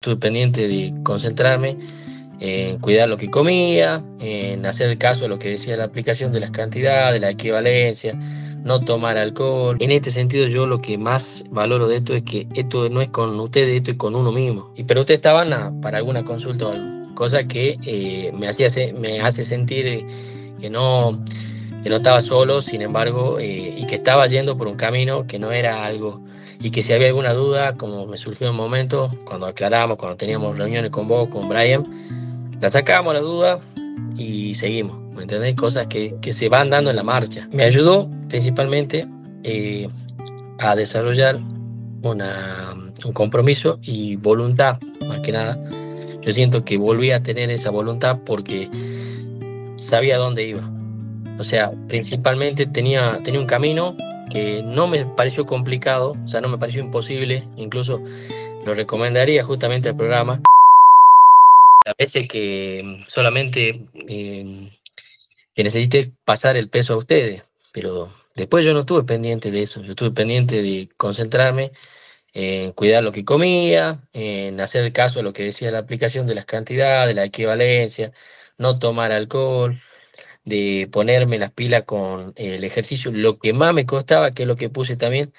estuve pendiente de concentrarme en cuidar lo que comía, en hacer caso a lo que decía la aplicación de las cantidades, la equivalencia, no tomar alcohol. En este sentido, yo lo que más valoro de esto es que esto no es con ustedes, esto es con uno mismo. Pero ustedes estaban para alguna consulta o algo, cosa que me hace sentir que no estaba solo, sin embargo, y que estaba yendo por un camino que no era algo, y que si había alguna duda, como me surgió en un momento, cuando aclaramos, cuando teníamos reuniones con vos, con Brian, la sacamos la duda y seguimos, ¿me entendés? Cosas que se van dando en la marcha. Me ayudó principalmente eh, a desarrollar un compromiso y voluntad, más que nada. Yo siento que volví a tener esa voluntad porque sabía dónde iba. O sea, principalmente tenía un camino que no me pareció complicado, o sea, no me pareció imposible, incluso lo recomendaría justamente al programa. A veces que solamente que necesite pasar el peso a ustedes, pero después yo no estuve pendiente de eso, yo estuve pendiente de concentrarme en cuidar lo que comía, en hacer caso a lo que decía la aplicación de las cantidades, de la equivalencia, no tomar alcohol, de ponerme las pilas con el ejercicio. Lo que más me costaba, que es lo que puse también,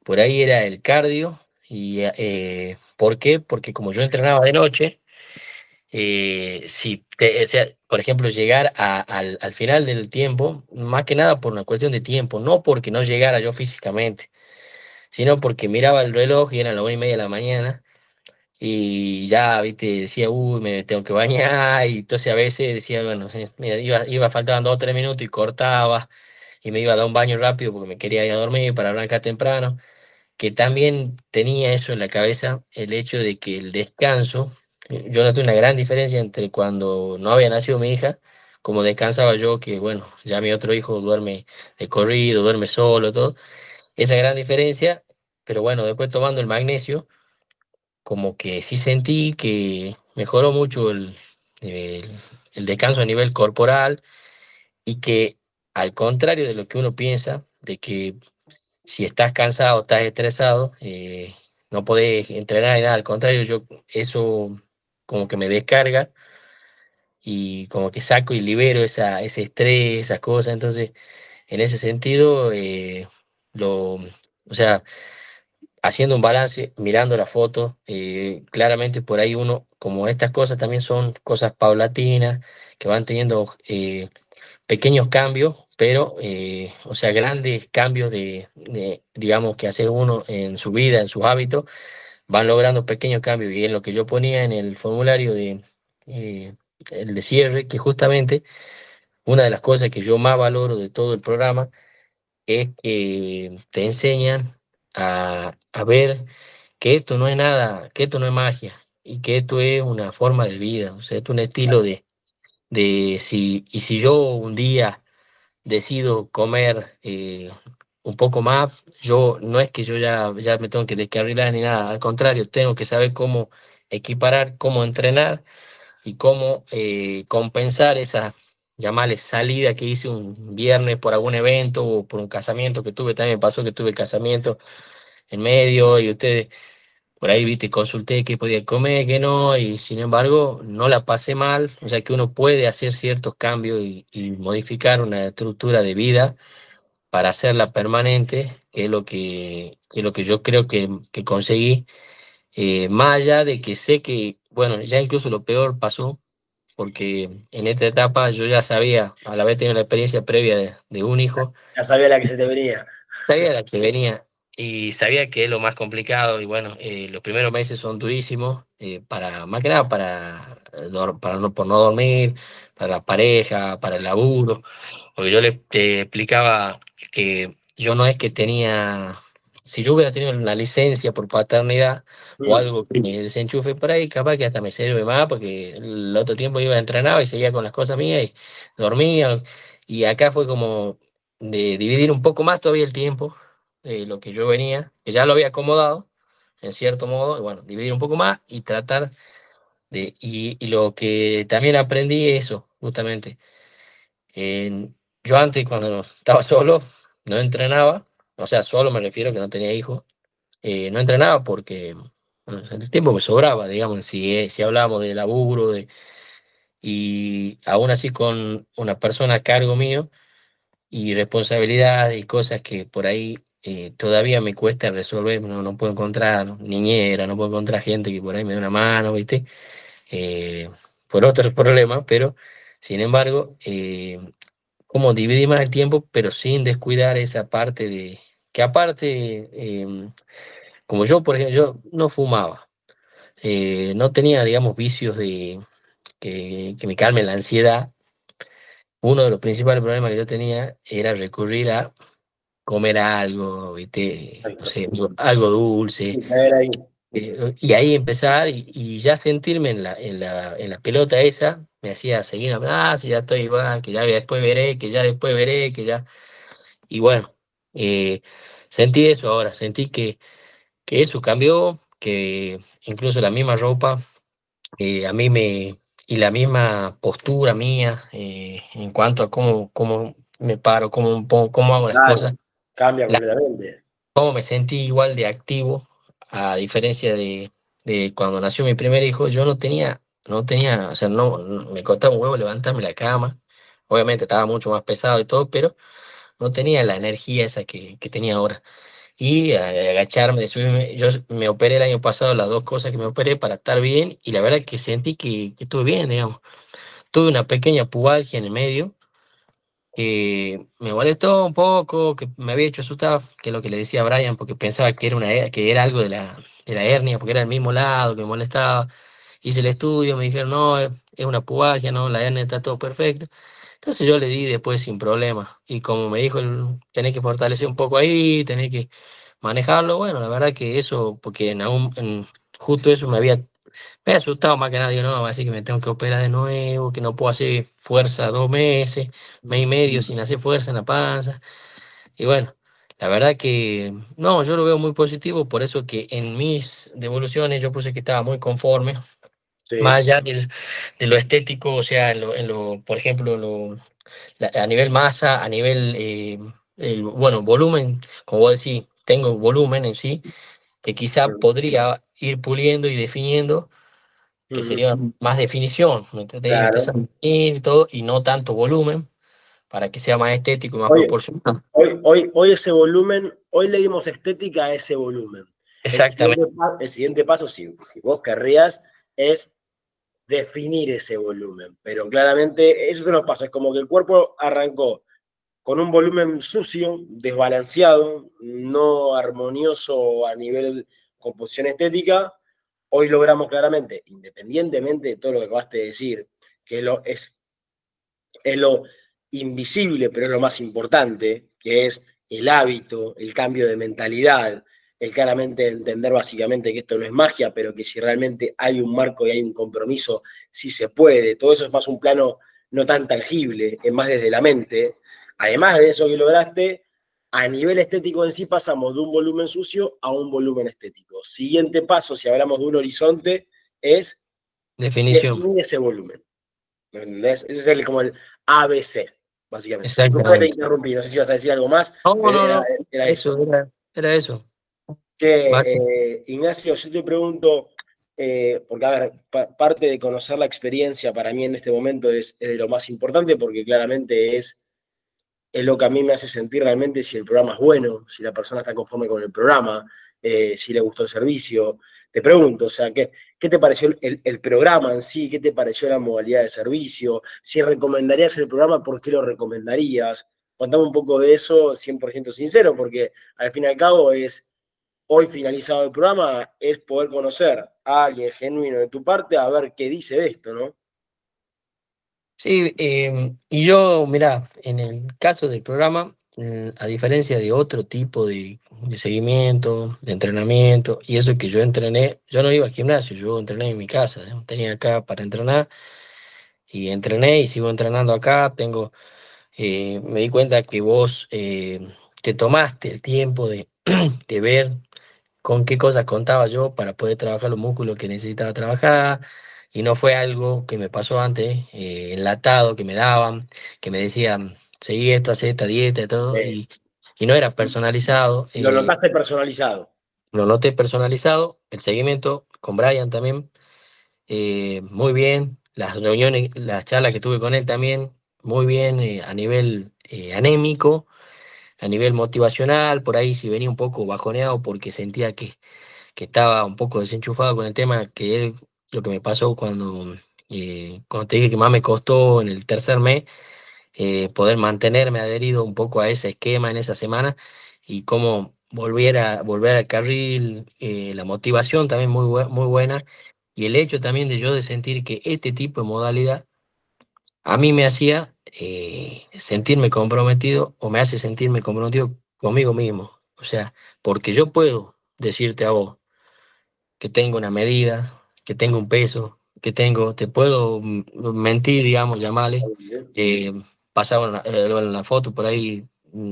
por ahí era el cardio. Y, ¿por qué? Porque como yo entrenaba de noche, o sea, por ejemplo, llegar al final del tiempo, más que nada por una cuestión de tiempo, no porque no llegara yo físicamente, sino porque miraba el reloj y eran las 1:30 de la mañana y ya, viste, decía, uy, me tengo que bañar, y entonces a veces decía, bueno, sí, mira, iba faltando 2 o 3 minutos y cortaba y me iba a dar un baño rápido porque me quería ir a dormir para arrancar temprano, que también tenía eso en la cabeza, el hecho de que el descanso, yo noté una gran diferencia entre cuando no había nacido mi hija, como descansaba yo, que bueno, ya mi otro hijo duerme de corrido, duerme solo, todo, esa gran diferencia, pero bueno, después tomando el magnesio, como que sí sentí que mejoró mucho el, el descanso a nivel corporal y que al contrario de lo que uno piensa, de que si estás cansado, estás estresado, no podés entrenar ni nada, al contrario, yo eso como que me descarga y como que saco y libero ese estrés, esas cosas, entonces en ese sentido, o sea, haciendo un balance, mirando la foto, claramente por ahí uno, como estas cosas también son cosas paulatinas, que van teniendo pequeños cambios, pero, o sea, grandes cambios digamos, que hace uno en su vida, en sus hábitos, van logrando pequeños cambios. Y en lo que yo ponía en el formulario eh, el de cierre, que justamente una de las cosas que yo más valoro de todo el programa es que te enseñan a ver que esto no es nada, que esto no es magia y que esto es una forma de vida, o sea, esto es un estilo si yo un día decido comer un poco más, yo no es que yo ya me tengo que descarrilar ni nada, al contrario, tengo que saber cómo equiparar, cómo entrenar y cómo compensar esa, llamarle salida que hice un viernes por algún evento o por un casamiento que tuve, también me pasó que tuve casamiento en medio y ustedes por ahí, viste, consulté qué podía comer, qué no, y sin embargo no la pasé mal, o sea que uno puede hacer ciertos cambios y modificar una estructura de vida para hacerla permanente, que es lo que yo creo que conseguí, más allá de que sé que, bueno, ya incluso lo peor pasó, porque en esta etapa yo ya sabía, al haber tenido la experiencia previa de un hijo, Ya sabía la que se te venía. sabía la que venía y sabía que es lo más complicado y bueno, los primeros meses son durísimos, más que nada por no dormir, para la pareja, para el laburo, porque yo te explicaba que yo no es que tenía, si yo hubiera tenido una licencia por paternidad o Mm. algo que me desenchufe por ahí, capaz que hasta me sirve más porque el otro tiempo iba a entrenar y seguía con las cosas mías y dormía, y acá fue como de dividir un poco más todavía el tiempo de lo que yo venía, que ya lo había acomodado, en cierto modo, y bueno, dividir un poco más y tratar y lo que también aprendí es eso, justamente. Yo antes, cuando estaba solo, no entrenaba, o sea, solo me refiero que no tenía hijos, no entrenaba porque O sea, el tiempo me sobraba, digamos, si hablábamos de laburo, y aún así con una persona a cargo mío y responsabilidades y cosas que por ahí todavía me cuesta resolver, no puedo encontrar niñera, no puedo encontrar gente que por ahí me dé una mano, ¿viste? Eh, por otros problemas, pero sin embargo, como dividir más el tiempo, pero sin descuidar esa parte de, que aparte, como yo, por ejemplo, yo no fumaba, no tenía, digamos, vicios que me calmen la ansiedad. Uno de los principales problemas que yo tenía era recurrir a comer algo, ¿viste? No Perfecto. sé, algo dulce, Sí, caer ahí. y ahí empezar y ya sentirme en la pelota esa, me hacía seguir, si ya estoy igual, que ya después veré, que ya después veré, que ya. Y bueno, eh, sentí eso ahora, sentí que eso cambió, que incluso la misma ropa a mí me, y la misma postura mía en cuanto a cómo me paro, cómo hago las cosas, Claro, cambia la, completamente. cómo me sentí igual de activo, a diferencia de cuando nació mi primer hijo, yo no tenía, o sea, me costaba un huevo levantarme la cama, obviamente estaba mucho más pesado y todo, pero no tenía la energía esa que tenía ahora. Y agacharme, de subirme. Yo me operé el año pasado, las dos cosas que me operé para estar bien, y la verdad que sentí que estuve bien, digamos. Tuve una pequeña pubalgia en el medio que me molestó un poco, que me había hecho asustar, que es lo que le decía a Brian, porque pensaba que era, que era algo de la hernia, porque era el mismo lado que me molestaba. Hice el estudio, me dijeron, no, es una pubalgia, no, la hernia está todo perfecto. Entonces yo le di después sin problema. Y como me dijo, tenés que fortalecer un poco ahí, tenés que manejarlo. Bueno, la verdad que eso, porque justo eso me había asustado más que nada. Digo, no, así que me tengo que operar de nuevo, que no puedo hacer fuerza 2 meses, mes y medio sin hacer fuerza en la panza. Y bueno, la verdad que no, yo lo veo muy positivo, por eso que en mis devoluciones yo puse que estaba muy conforme, más Sí, allá de lo estético, o sea, por ejemplo, a nivel masa, a nivel, bueno, volumen, como vos decís, tengo volumen en sí, que quizá mm, podría ir puliendo y definiendo, que ujú, sería más definición, ¿me entendés? Empezar claro. a definir todo y no tanto volumen, para que sea más estético y más Oye, proporcional. hoy ese volumen, hoy le dimos estética a ese volumen. Exactamente, El siguiente paso, si vos querrías, es definir ese volumen. Pero claramente esos son los pasos. Es como que el cuerpo arrancó con un volumen sucio, desbalanceado, no armonioso a nivel composición estética. Hoy logramos claramente, independientemente de todo lo que acabaste de decir, que es lo invisible, pero es lo más importante, que es el hábito, el cambio de mentalidad, el claramente entender básicamente que esto no es magia, pero que si realmente hay un marco y hay un compromiso, sí se puede. Todo eso es más un plano no tan tangible, es más desde la mente. Además de eso que lograste, a nivel estético en sí pasamos de un volumen sucio a un volumen estético. Siguiente paso, si hablamos de un horizonte, es definición, definir ese volumen. ¿Me entendés? Ese es como el ABC, básicamente. Disculpa que te exactamente. interrumpí, no sé si vas a decir algo más, No, pero no, no, era eso. eso era eso. Que, Más que- Ignacio, yo te pregunto, porque a ver, parte de conocer la experiencia para mí en este momento es de lo más importante, porque claramente es lo que a mí me hace sentir realmente si el programa es bueno, si la persona está conforme con el programa, si le gustó el servicio. Te pregunto, o sea, ¿qué te pareció el programa en sí? ¿Qué te pareció la modalidad de servicio? Si recomendarías el programa, ¿por qué lo recomendarías? Contame un poco de eso, 100% sincero, porque al fin y al cabo es, hoy finalizado el programa, es poder conocer a alguien genuino de tu parte, a ver qué dice de esto, ¿no? Sí, y yo, mira, en el caso del programa, a diferencia de otro tipo de seguimiento, de entrenamiento, y eso que yo entrené, yo no iba al gimnasio, yo entrené en mi casa, tenía acá para entrenar, y entrené y sigo entrenando acá, me di cuenta que vos te tomaste el tiempo de ver con qué cosas contaba yo para poder trabajar los músculos que necesitaba trabajar. Y no fue algo que me pasó antes, enlatado, que me daban, que me decían, seguí esto, haz esta dieta y todo, y no era personalizado. Lo notaste personalizado. lo noté personalizado, el seguimiento con Brian también, muy bien, las reuniones, las charlas que tuve con él también, muy bien, a nivel anémico, a nivel motivacional, por ahí sí venía un poco bajoneado porque sentía que estaba un poco desenchufado con el tema, que él, lo que me pasó cuando te dije que más me costó en el tercer mes, poder mantenerme adherido un poco a ese esquema en esa semana y cómo volver al carril, la motivación también muy buena y el hecho también de yo de sentir que este tipo de modalidad a mí me hacía sentirme comprometido o me hace sentirme comprometido conmigo mismo. O sea, porque yo puedo decirte a vos que tengo una medida, que tengo un peso, te puedo mentir, digamos, llamarle, eh, pasar en la foto por ahí,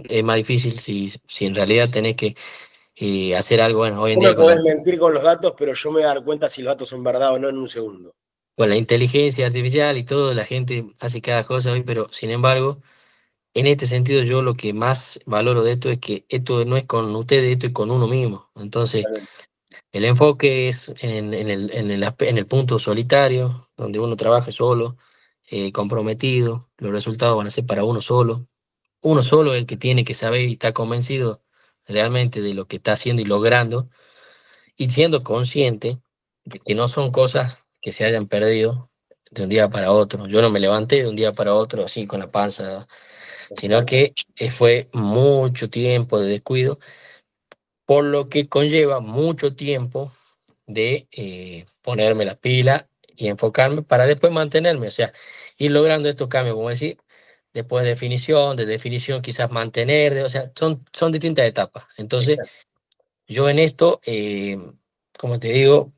es más difícil si en realidad tenés que hacer algo, bueno, hoy en Vos me día con podés mentir con los datos, pero yo me voy a dar cuenta si los datos son verdad o no en un segundo. con la inteligencia artificial y todo, la gente hace cada cosa hoy, pero sin embargo, en este sentido yo lo que más valoro de esto es que esto no es con ustedes, esto es con uno mismo. Entonces, el enfoque es en el punto solitario, donde uno trabaja solo, comprometido, los resultados van a ser para uno solo es el que tiene que saber y está convencido realmente de lo que está haciendo y logrando, y siendo consciente de que no son cosas que se hayan perdido de un día para otro. Yo no me levanté de un día para otro así con la panza, sino que fue mucho tiempo de descuido, por lo que conlleva mucho tiempo de ponerme la pila y enfocarme para después mantenerme, o sea, ir logrando estos cambios, como decir, después de definición quizás mantener, o sea, son distintas etapas. Entonces, Exacto. yo en esto, como te digo,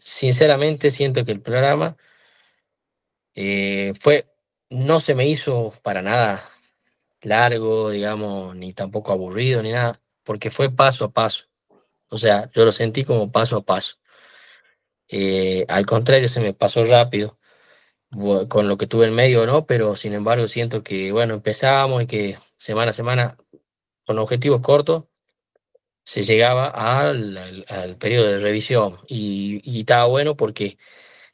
sinceramente siento que el programa fue, no se me hizo para nada largo, digamos, ni tampoco aburrido, ni nada, porque fue paso a paso. O sea, yo lo sentí como paso a paso. Al contrario, se me pasó rápido con lo que tuve en medio, ¿no? Pero sin embargo, siento que, bueno, empezamos y que semana a semana, con objetivos cortos, se llegaba al periodo de revisión y estaba bueno porque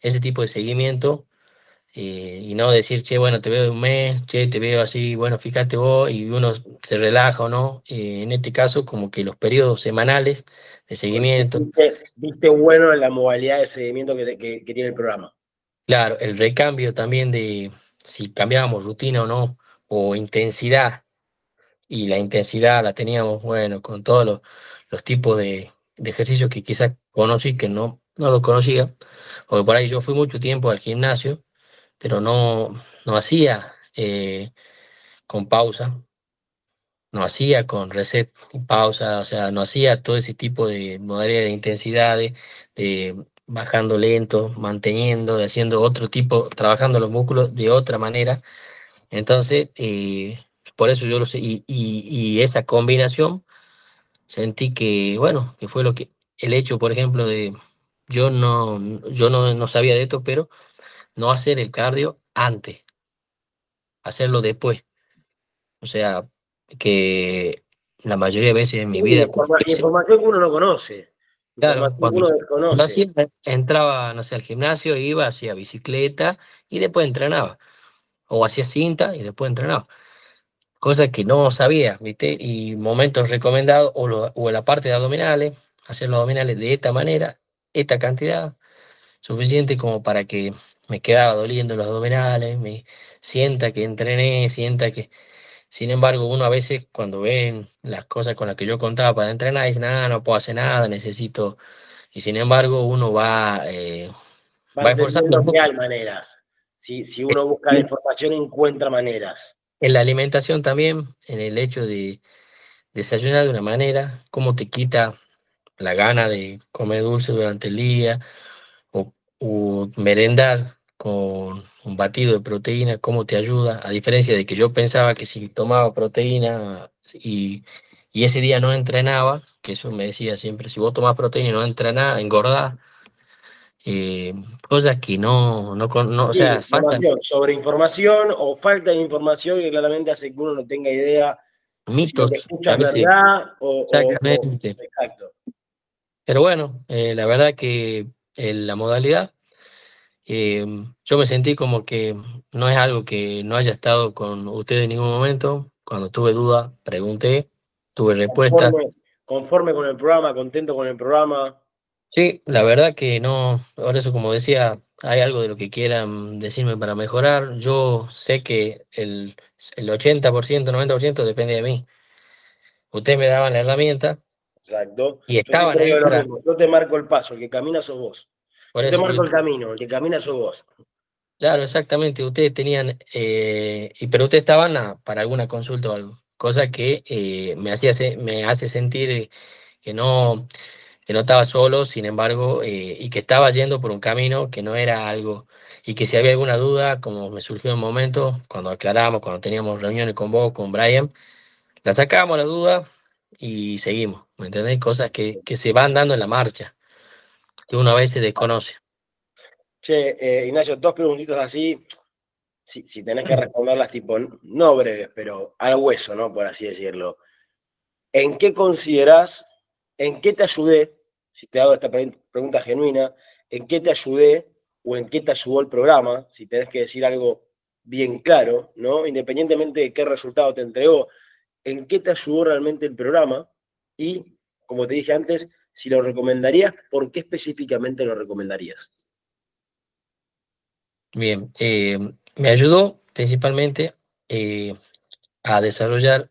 ese tipo de seguimiento y no decir, che, bueno, te veo de un mes, che, te veo así, bueno, fíjate vos y uno se relaja o no. En este caso, como que los periodos semanales de seguimiento. Viste bueno en la modalidad de seguimiento que tiene el programa. Claro, el recambio también de si cambiábamos rutina o no, o intensidad, y la intensidad la teníamos, bueno, con todos los tipos de ejercicios que quizás conocí, que no lo conocía, porque por ahí yo fui mucho tiempo al gimnasio, pero no hacía con pausa, no hacía con reset y pausa, o sea, no hacía todo ese tipo de modalidad de intensidades, de bajando lento, manteniendo, de haciendo otro tipo, trabajando los músculos de otra manera. Entonces, por eso yo lo sé, y esa combinación sentí que, bueno, que fue el hecho, por ejemplo, de, yo no sabía de esto, pero no hacer el cardio antes, hacerlo después. O sea, que la mayoría de veces en Sí, mi vida, cuando información que uno no conoce, claro, información que uno cuando desconoce. hacía, entraba, no sé, al gimnasio, iba, hacía bicicleta y después entrenaba, o hacía cinta y después entrenaba. Cosas que no sabía, ¿viste? Y momentos recomendados, o la parte de abdominales, hacer los abdominales de esta manera, esta cantidad, suficiente como para que me quedaba doliendo los abdominales, me sienta que entrené, sienta que... Sin embargo, uno a veces cuando ven las cosas con las que yo contaba para entrenar, dice, nada, no puedo hacer nada, necesito... Y sin embargo, uno Va va esforzando entendiendo que mucho. hay maneras. Si uno busca la información, encuentra maneras. En la alimentación también, en el hecho de desayunar de una manera, cómo te quita la gana de comer dulce durante el día o merendar con un batido de proteína, cómo te ayuda, a diferencia de que yo pensaba que si tomaba proteína y ese día no entrenaba, que eso me decía siempre, si vos tomás proteína y no entrenás, engordás, eh, cosas que o Sí, sea, faltan información sobre información o falta de información que claramente hace que uno no tenga idea si lo que mitos, escucha a es veces, verdad exactamente. exacto. Pero bueno, la verdad que la modalidad, eh, yo me sentí como que no es algo que no haya estado con usted en ningún momento. Cuando tuve duda, pregunté, tuve respuesta. Conforme, conforme con el programa, contento con el programa. Sí, la verdad que no, por eso como decía, hay algo de lo que quieran decirme para mejorar. Yo sé que el 80%, 90% depende de mí. Ustedes me daban la herramienta Exacto. y Yo estaban siempre ahí digo lo para, mismo. Yo te marco el paso, el que camina sos vos. por Yo te eso, marco el camino, el que camina sos vos. claro, exactamente, ustedes tenían, pero ustedes estaban para alguna consulta o algo, cosa que me hace sentir que no estaba solo, sin embargo, y que estaba yendo por un camino que no era algo, y que si había alguna duda, como me surgió en un momento, cuando aclaramos, cuando teníamos reuniones con vos, con Brian, la sacábamos la duda y seguimos, ¿me entendés? Cosas que se van dando en la marcha, que uno a veces desconoce. Che, Ignacio, dos preguntitas así, si tenés que responderlas tipo, no breves, pero al hueso, ¿no? Por así decirlo. ¿En qué considerás, en qué te ayudé, si te hago esta pregunta genuina, en qué te ayudé o en qué te ayudó el programa, si tenés que decir algo bien claro, ¿no? Independientemente de qué resultado te entregó, en qué te ayudó realmente el programa y, como te dije antes, si lo recomendarías, ¿por qué específicamente lo recomendarías? Bien, me ayudó principalmente a desarrollar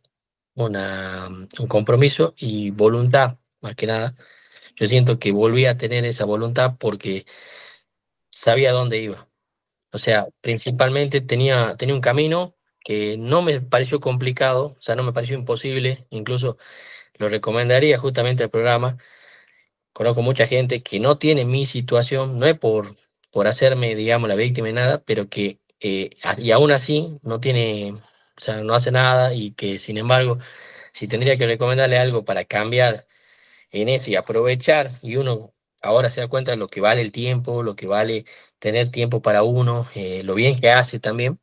un compromiso y voluntad, más que nada. Yo siento que volví a tener esa voluntad porque sabía dónde iba. O sea, principalmente tenía un camino que no me pareció complicado, o sea, no me pareció imposible, incluso lo recomendaría justamente el programa. Conozco mucha gente que no tiene mi situación, no es por hacerme, digamos, la víctima y nada, pero que, y aún así no tiene, o sea, no hace nada y que, sin embargo, si tendría que recomendarle algo para cambiar en eso y aprovechar, y uno ahora se da cuenta de lo que vale el tiempo, lo que vale tener tiempo para uno, lo bien que hace también.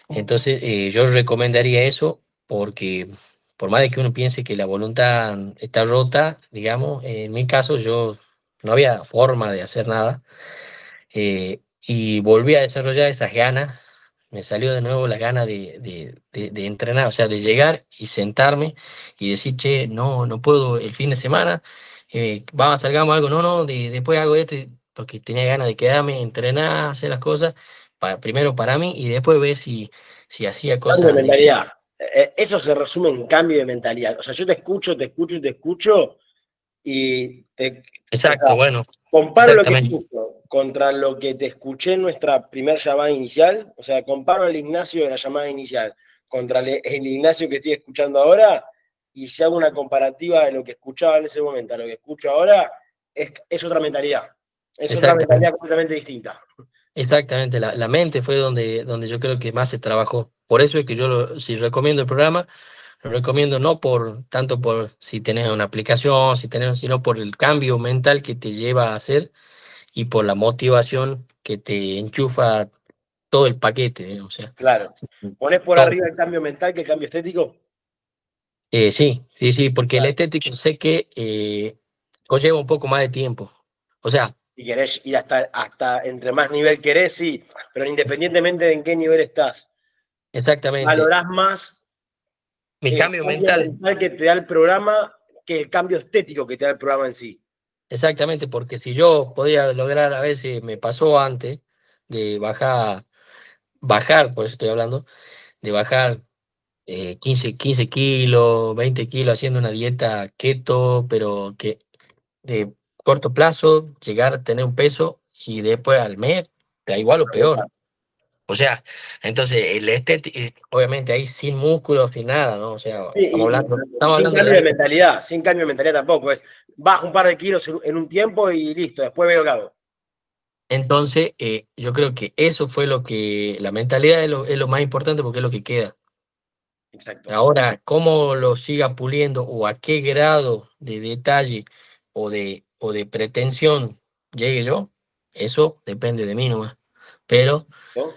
Entonces, yo recomendaría eso porque por más de que uno piense que la voluntad está rota, digamos, en mi caso yo no había forma de hacer nada, y volví a desarrollar esas ganas. Me salió de nuevo la gana de entrenar, o sea, de llegar y sentarme y decir, che, no, no puedo el fin de semana, vamos, salgamos algo, no, no, después hago esto, porque tenía ganas de quedarme, entrenar, hacer las cosas, primero para mí y después ver si hacía Cambio de cosas de... mentalidad. Eso se resume en cambio de mentalidad. O sea, yo te escucho, te escucho y te escucho y o sea, Exacto, bueno, comparo lo que exactamente, escucho contra lo que te escuché en nuestra primera llamada inicial. O sea, comparo al Ignacio de la llamada inicial contra el Ignacio que estoy escuchando ahora y si hago una comparativa de lo que escuchaba en ese momento a lo que escucho ahora, es otra mentalidad. Es otra exactamente. mentalidad completamente distinta. Exactamente, la mente fue donde yo creo que más se trabajó. Por eso es que yo, si recomiendo el programa, lo recomiendo no por tanto por si tenés una aplicación, si tenés, sino por el cambio mental que te lleva a hacer y por la motivación que te enchufa todo el paquete, o sea, Claro. Pones por todo. arriba el cambio mental que el cambio estético. Sí, sí, sí, porque el Claro. estético sé que conlleva un poco más de tiempo. O sea, Y querés ir hasta entre más nivel querés, sí, pero independientemente de en qué nivel estás, exactamente. valorás más Mi el cambio cambio mental. mental que te da el programa que el cambio estético que te da el programa en sí. Exactamente, porque si yo podía lograr, a veces me pasó antes de bajar, por eso estoy hablando, de bajar 15 kilos, 20 kilos haciendo una dieta keto, pero que de corto plazo, llegar a tener un peso y después al mes, da igual o peor. O sea, entonces el estético, obviamente ahí sin músculos, sin nada, ¿no? O sea, Sí, y estamos sin hablando de cambio de algo. mentalidad, sin cambio de mentalidad tampoco. Es bajo un par de kilos en un tiempo y listo, después veo qué hago. Entonces, yo creo que eso fue la mentalidad es lo más importante porque es lo que queda. Exacto. Ahora, cómo lo siga puliendo o a qué grado de detalle o de pretensión llegue yo, eso depende de mí nomás. Pero ¿No?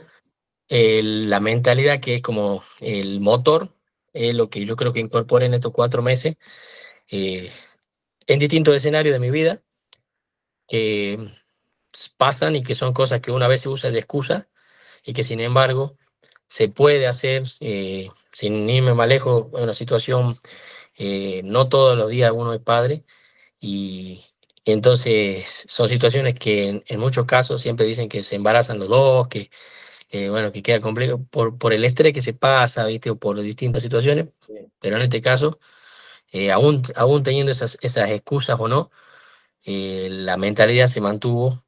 la mentalidad que es como el motor es lo que yo creo que incorporé en estos 4 meses, eh, en distintos escenarios de mi vida. que pasan y que son cosas que una vez se usa de excusa y que sin embargo se puede hacer, sin irme más lejos, en una situación, no todos los días uno es padre y entonces son situaciones que en muchos casos siempre dicen que se embarazan los dos, que bueno, que queda complejo por el estrés que se pasa, ¿viste? O por distintas situaciones, Bien. pero en este caso, aún teniendo esas excusas o no, la mentalidad se mantuvo,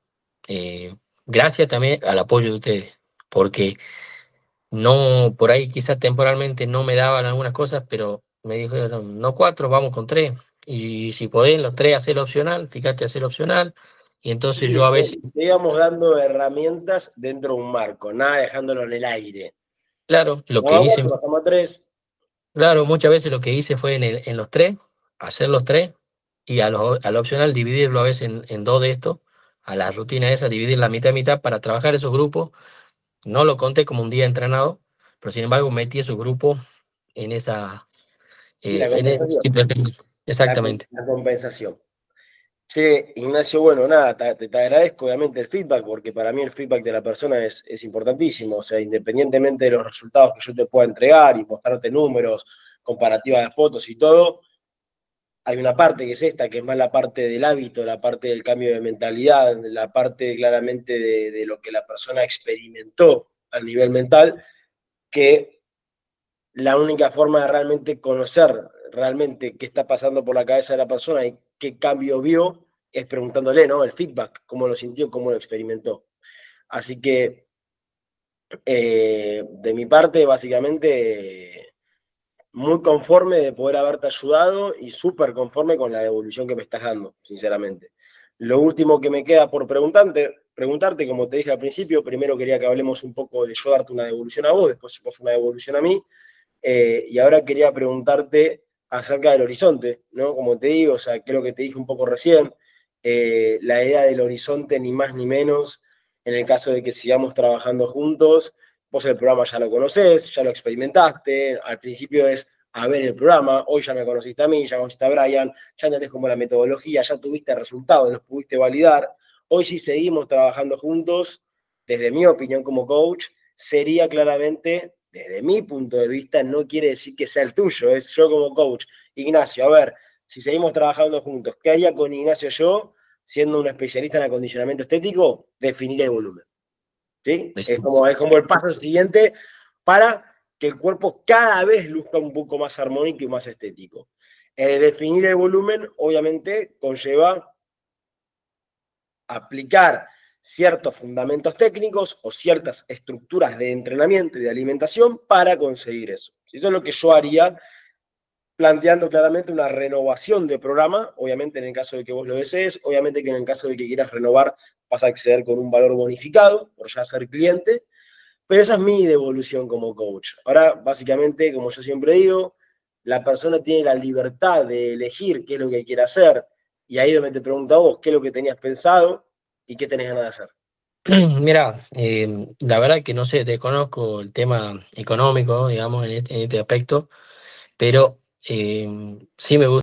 gracias también al apoyo de ustedes, porque no, por ahí quizás temporalmente no me daban algunas cosas, pero me dijeron, no cuatro, vamos con tres. Y si podés, los tres hacer opcional, fíjate, hacer opcional. Y entonces yo Sí, a veces, te íbamos dando herramientas dentro de un marco, nada dejándolo en el aire. claro, lo que Vamos a hice, cuatro, bajamos a tres. claro, muchas veces lo que hice fue en los tres, hacer los tres, y al opcional dividirlo a veces en dos de estos, a la rutina esa, dividir la mitad y mitad para trabajar esos grupos. No lo conté como un día entrenado, pero sin embargo metí esos grupos en esa, Y la compensación. simplemente, exactamente. La compensación. Che, Ignacio, bueno, nada, te agradezco obviamente el feedback, porque para mí el feedback de la persona es importantísimo. O sea, independientemente de los resultados que yo te pueda entregar y mostrarte números, comparativas de fotos y todo, hay una parte que es esta, que es más la parte del hábito, la parte del cambio de mentalidad, la parte claramente de lo que la persona experimentó a nivel mental, que la única forma de realmente conocer realmente qué está pasando por la cabeza de la persona y qué cambio vio es preguntándole, ¿no? El feedback, cómo lo sintió, cómo lo experimentó. Así que, de mi parte, básicamente, muy conforme de poder haberte ayudado y súper conforme con la devolución que me estás dando, sinceramente. Lo último que me queda por preguntarte, como te dije al principio, primero quería que hablemos un poco de yo darte una devolución a vos, después vos una devolución a mí, y ahora quería preguntarte acerca del horizonte, ¿no? Como te digo, o sea, creo que te dije un poco recién, la idea del horizonte ni más ni menos, en el caso de que sigamos trabajando juntos, vos el programa ya lo conocés, ya lo experimentaste, al principio es a ver el programa, hoy ya me conociste a mí, ya conociste a Brian, ya entendés como la metodología, ya tuviste resultados, los pudiste validar, hoy sí seguimos trabajando juntos, desde mi opinión como coach, sería claramente, desde mi punto de vista, no quiere decir que sea el tuyo, es yo como coach. Ignacio, a ver, si seguimos trabajando juntos, ¿qué haría con Ignacio yo, siendo un especialista en acondicionamiento estético? Definir el volumen. ¿Sí? Es como el paso siguiente para que el cuerpo cada vez luzca un poco más armónico y más estético. Definir el volumen, obviamente, conlleva aplicar ciertos fundamentos técnicos o ciertas estructuras de entrenamiento y de alimentación para conseguir eso. Eso es lo que yo haría, planteando claramente una renovación de programa, obviamente en el caso de que vos lo desees, obviamente que en el caso de que quieras renovar vas a acceder con un valor bonificado por ya ser cliente, pero esa es mi devolución como coach. Ahora, básicamente, como yo siempre digo, la persona tiene la libertad de elegir qué es lo que quiere hacer, y ahí es donde te pregunto a vos qué es lo que tenías pensado y qué tenés ganas de hacer. Mira, la verdad que no sé, desconozco el tema económico, digamos, en este aspecto, pero sí me gusta.